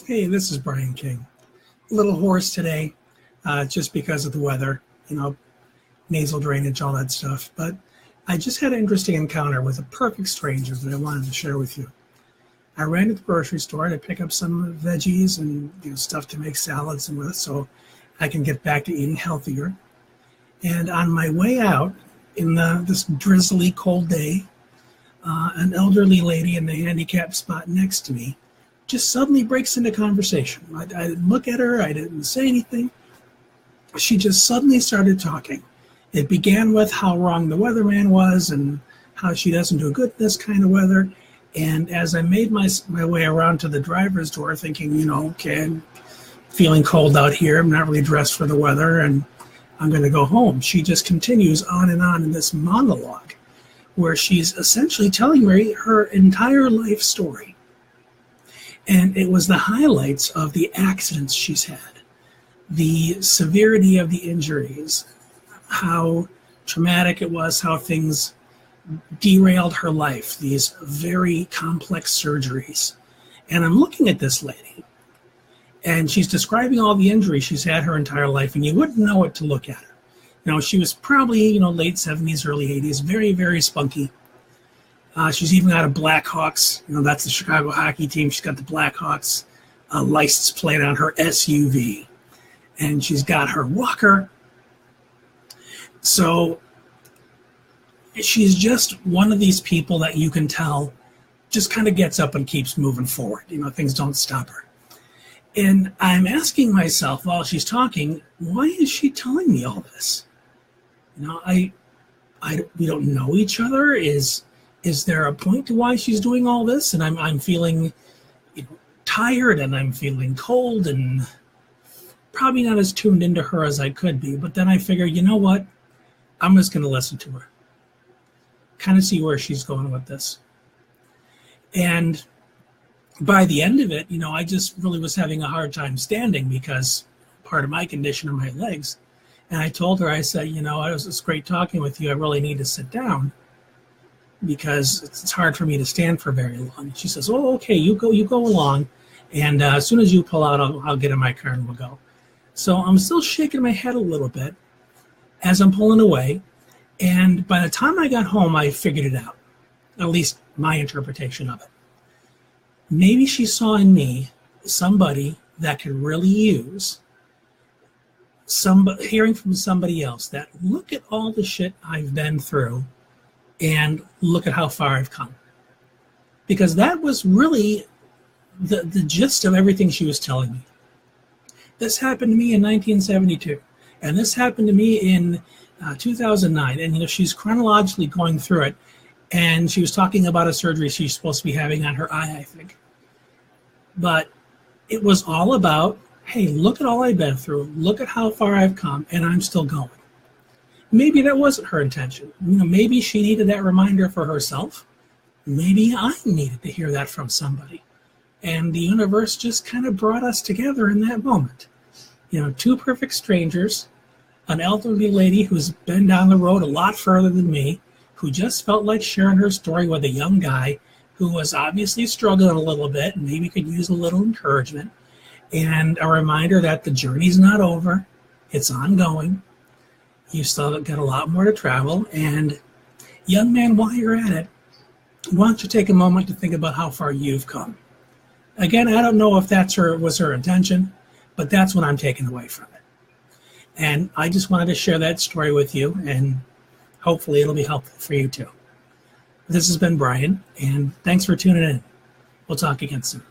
Hey, this is Brian King. A little hoarse today, just because of the weather, nasal drainage, all that stuff. But I just had an interesting encounter with a perfect stranger that I wanted to share with you. I ran to the grocery store to pick up some veggies and stuff to make salads and with, so I can get back to eating healthier. And on my way out, in this drizzly cold day, an elderly lady in the handicap spot next to me just suddenly breaks into conversation. I didn't look at her. I didn't say anything. She just suddenly started talking. It began with how wrong the weatherman was and how she doesn't do good in this kind of weather. And as I made my way around to the driver's door thinking, okay, I'm feeling cold out here. I'm not really dressed for the weather and I'm going to go home. She just continues on and on in this monologue where she's essentially telling me her entire life story. And it was the highlights of the accidents she's had, the severity of the injuries, how traumatic it was, how things derailed her life, these very complex surgeries. And I'm looking at this lady, and she's describing all the injuries she's had her entire life, and you wouldn't know it to look at her. She was probably, late 70s, early 80s, very, very spunky. She's even got a Blackhawks, that's the Chicago hockey team. She's got the Blackhawks license plate on her SUV. And she's got her walker. So she's just one of these people that you can tell just kind of gets up and keeps moving forward. Things don't stop her. And I'm asking myself while she's talking, why is she telling me all this? We don't know each other. Is there a point to why she's doing all this? And I'm feeling tired and I'm feeling cold and probably not as tuned into her as I could be. But then I figure, you know what? I'm just going to listen to her. Kind of see where she's going with this. And by the end of it, I just really was having a hard time standing because part of my condition are my legs. And I told her, I said, it was great talking with you. I really need to sit down because it's hard for me to stand for very long. And she says, oh, okay, you go along. And as soon as you pull out, I'll get in my car and we'll go. So I'm still shaking my head a little bit as I'm pulling away. And by the time I got home, I figured it out, at least my interpretation of it. Maybe she saw in me somebody that could really use hearing from somebody else that look at all the shit I've been through and look at how far I've come. Because that was really the gist of everything she was telling me. This happened to me in 1972, and this happened to me in 2009. And she's chronologically going through it, and she was talking about a surgery she's supposed to be having on her eye, I think. But it was all about, hey, look at all I've been through, look at how far I've come, and I'm still going. Maybe that wasn't her intention. Maybe she needed that reminder for herself. Maybe I needed to hear that from somebody. And the universe just kind of brought us together in that moment. Two perfect strangers, an elderly lady who's been down the road a lot further than me, who just felt like sharing her story with a young guy who was obviously struggling a little bit and maybe could use a little encouragement, and a reminder that the journey's not over, it's ongoing. You still got a lot more to travel. And young man, while you're at it, why don't you take a moment to think about how far you've come? Again, I don't know if was her intention, but that's what I'm taking away from it. And I just wanted to share that story with you, and hopefully it'll be helpful for you too. This has been Brian, and thanks for tuning in. We'll talk again soon.